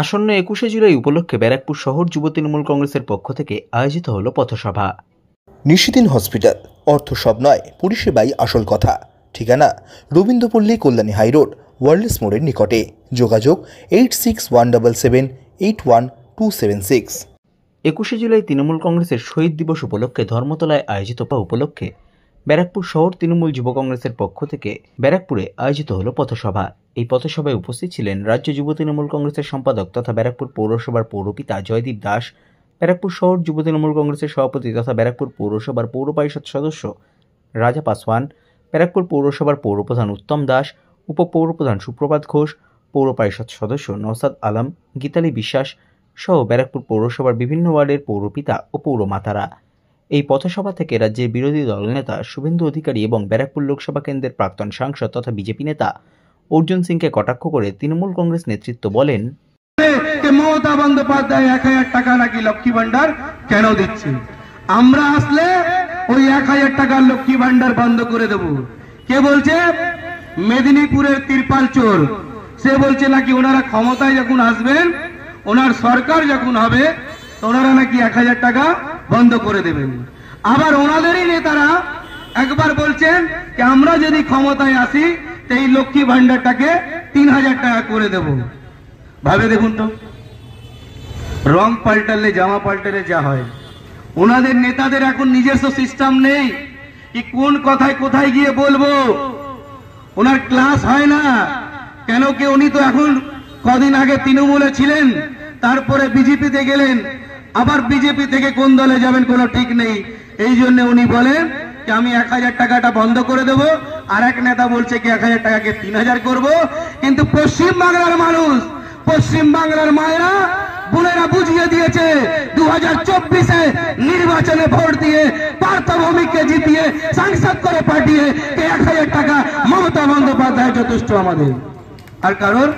আসন্ন 21শে জুলাই উপলক্ষে ব্যারাকপুর শহর যুব তৃণমূল কংগ্রেসের পক্ষ থেকে আয়োজিত হলো পথসভা। নিশিদিন হসপিটাল, অর্থ সব নয়, পরিষেবাই আসল কথা। ঠিকানা রবীন্দ্রপল্লী, কল্যাণী হাইরোড, ওয়ার্ল্ডস মোড়ের নিকটে। যোগাযোগ 8617881276। 21শে জুলাই তৃণমূল কংগ্রেসের শহীদ দিবস উপলক্ষে ধর্মতলায় আয়োজিত উপলক্ষে ব্যারাকপুর শহর তৃণমূল যুব কংগ্রেসের পক্ষ থেকে ব্যারাকপুরে আয়োজিত হলো পথসভা। এই পথসভায় উপস্থিত ছিলেন রাজ্য যুব তৃণমূল কংগ্রেসের সম্পাদক তথা ব্যারাকপুর পৌরসভার পৌরপিতা জয়দীপ দাস, ব্যারাকপুর শহর যুব তৃণমূল কংগ্রেসের সভাপতি তথা ব্যারাকপুর পৌরসভার পৌর পরিষদ সদস্য রাজা পাসওয়ান, ব্যারাকপুর পৌরসভার পৌরপ্রধান উত্তম দাস, উপপৌরপ্রধান সুপ্রভাত ঘোষ, পৌর পরিষদ সদস্য নওসাদ আলম, গীতালি বিশ্বাস সহ ব্যারাকপুর পৌরসভার বিভিন্ন ওয়ার্ডের পৌরপিতা ও পৌরমাতারা। এই পথসভা থেকে রাজ্যের বিরোধী দলনেতা শুভেন্দু অধিকারী এবং ব্যারাকপুর লোকসভা কেন্দ্রের প্রাক্তন সাংসদ তথা বিজেপি নেতা অর্জুন সিংকে কটাক্ষ করে তৃণমূল কংগ্রেস নেতৃত্ব বলেন, মমতা বন্দ্যোপাধ্যায় 1000 টাকা নাকি লক্ষ্মী ভান্ডার কেন দিচ্ছে? আমরা আসলে ওই 1000 টাকার লক্ষ্মী ভান্ডার বন্ধ করে দেব। কে বলছে? মেদিনীপুরের তিরপাল চোর। সে বলছে নাকি ওনারা ক্ষমতায় যখন আসবেন, ওনার সরকার যখন হবে, ওনারা নাকি 1000 টাকা বন্ধ করে দেবেন। আবার ওনাদেরই নেতারা একবার বলছেন যে আমরা যদি ক্ষমতায় আসি এই লক্ষ্মী ভান্ডারটাকে 3000 টাকা করে দেব। ভাবে দেখুন তো, রং পাল্টালে জামা পাল্টালে যা হয়। ওনাদের নেতাদের এখন নিজস্ব সিস্টেম নেই কি কোন কথায় কোথায় গিয়ে বলবো। ওনার ক্লাস হয় না কেন? কে উনি তো এখন কদিন আগে তৃণমূলে ছিলেন, তারপরে বিজেপিতে গেলেন, আবার বিজেপি থেকে কোন দলে যাবেন কোনো ঠিক নেই। এই জন্য উনি বলেন যে আমি 1000 টাকাটা বন্ধ করে দেব, আর এক নেতা বলছে কি 1000 টাকাকে 3000 করব। কিন্তু পশ্চিম বাংলার মানুষ, পশ্চিম বাংলার মায়েরা বোনেরা বুঝিয়ে দিয়েছে 2024-এ নির্বাচনে ভোট দিয়ে পার্থ ভৌমিককে জিতিয়ে সাংসদ করে পাঠিয়ে 1000 টাকা মমতা বন্দ্যোপাধ্যায় যথেষ্ট আমাদের, আর কারোর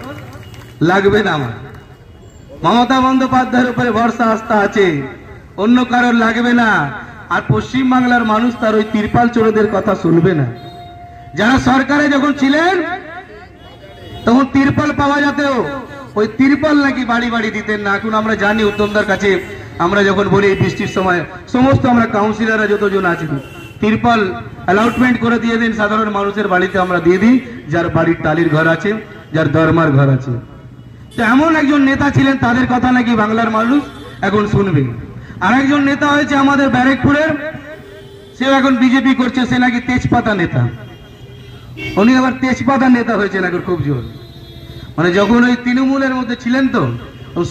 লাগবে না। আমার মমতা বন্দ্যোপাধ্যায়ের উপরে ভরসা আস্থা আছে, অন্য কারোর লাগবে না। আর পশ্চিম বাংলার মানুষ তার ওই তিরপাল চোরদের কথা শুনবে না। যারা সরকারে যখন ছিলেন তখন তিরপাল পাওয়া যেতেও ওই তিরপাল নাকি বাড়ি বাড়ি দিতেন না। এখন আমরা জানি উত্তমদার কাছে আমরা যখন বলি এই বৃষ্টির সময় সমস্ত আমরা কাউন্সিলররা যতজন আছেন তিরপাল অ্যালটমেন্ট করে দিয়ে দিন সাধারণ মানুষের বাড়িতে আমরা দিয়ে দিই, যার বাড়ির টালির ঘর আছে, যার দরমার ঘর আছে। তো এমন একজন নেতা ছিলেন, তাদের কথা নাকি বাংলার মানুষ এখন শুনবে। আর একজন নেতা হয়েছে আমাদের ব্যারাকপুরের, সেও এখন বিজেপি করছে, সে নাকি তেজপাতা নেতা। উনি আবার তেজপাতা নেতা হয়েছেন এখন খুব জোর। মানে যখন ওই তৃণমূলের মধ্যে ছিলেন তো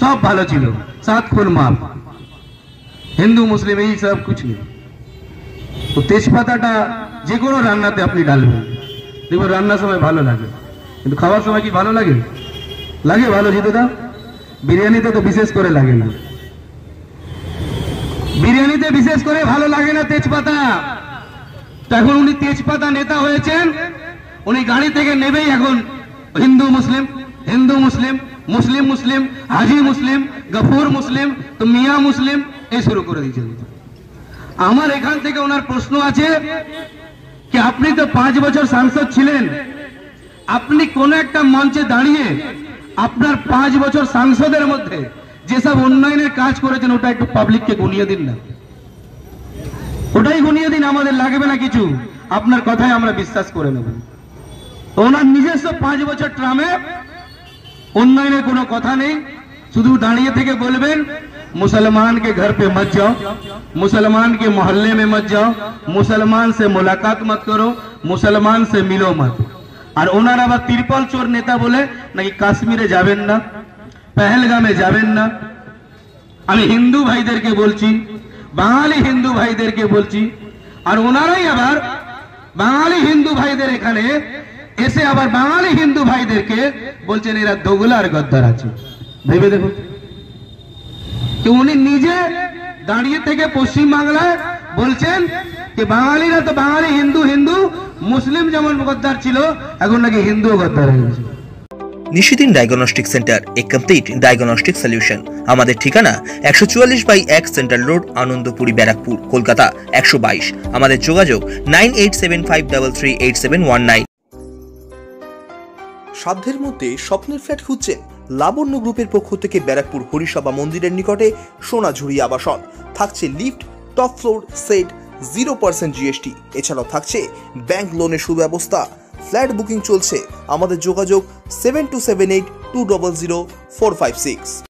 সব ভালো ছিল, 7 খুন মাফ, হিন্দু মুসলিম এই সব কিছু। তো তেজপাতাটা যে কোনো রান্নাতে আপনি ডালবেন, দেখবেন রান্নার সময় ভালো লাগে, কিন্তু খাওয়ার সময় কি ভালো লাগে? লাগে ভালো জিতেদা? বিরিয়ানিতে তো বিশেষ করে লাগে না, বিরিয়ানিতে বিশেষ করে ভালো লাগে না তেজপাতা। তো এখন উনি তেজপাতা নেতা হয়েছেন, উনি গাড়ি থেকে নেবেই এখন হিন্দু মুসলিম, হিন্দু মুসলিম, মুসলিম মুসলিম, হাজি মুসলিম, গফুর মুসলিম, তো মিয়া মুসলিম এই শুরু করে দিয়েছেন। আমার এখান থেকে ওনার প্রশ্ন আছে কি আপনি তো 5 বছর সাংসদ ছিলেন, আপনি কোন একটা মঞ্চে দাঁড়িয়ে আপনার 5 বছর সাংসদের মধ্যে যেসব উন্নয়নের কাজ করেছেন ওটা একটু পাবলিককে গুনিয়ে দিন না, ওটাই গুনিয়ে দিন। আমাদের লাগবে না কিছু, আপনার কথায় আমরা বিশ্বাস করে নেব। ওনার নিজস্ব 5 বছর ট্রামে উন্নয়নের কোনো কথা নেই, শুধু দাঁড়িয়ে থেকে বলবেন मुसलमान के घर पे मत जाओ, मुसलमान के मोहल्ले में मत जाओ, मुसलमान से मुलाकात मत करो, मुसलमान से मिलो मत। और ওনারা আবার তিরপাল চোর নেতা বলে নাকি কাশ্মীরে যাবেন না, পহেলগামে যাবেন না। আমি হিন্দু ভাইদেরকে বলছি, বাঙালি হিন্দু ভাইদেরকে বলছি, আর ওনারাই আবার বাঙালি হিন্দু ভাইদের এখানে এসে আবার বাঙালি হিন্দু ভাইদেরকে বলছেন এরা দোগলা আর গদ্দার আছে। ভেবে দেখুন, উনি নিজে দাঁড়িয়ে থেকে পশ্চিম বাংলায় বলছেন যে বাঙালিরা তো বাঙালি হিন্দু হিন্দু, মুসলিম যেমন গদ্দার ছিল এখন নাকি হিন্দুও গদ্দার হয়ে গেছে। নিশিদিন ডায়াগনস্টিক সেন্টার, এ কমপ্লিট ডায়াগনস্টিক সলিউশন। আমাদের ঠিকানা 144/1 সেন্ট্রাল রোড, আনন্দপুরি, ব্যারাকপুর, কলকাতা 122। আমাদের যোগাযোগ 9875338719। সাধ্যের মধ্যে স্বপ্নের ফ্ল্যাট খুঁজছেন? লাবণ্য গ্রুপের পক্ষ থেকে ব্যারাকপুর হরিসভা মন্দিরের নিকটে সোনাঝুরি আবাসন। থাকছে lift, top floor, set, 0% GST। এছাড়াও থাকছে ব্যাংক লোনের সুব্যবস্থা। ফ্ল্যাট বুকিং চলছে। আমাদের যোগাযোগ 7278200456।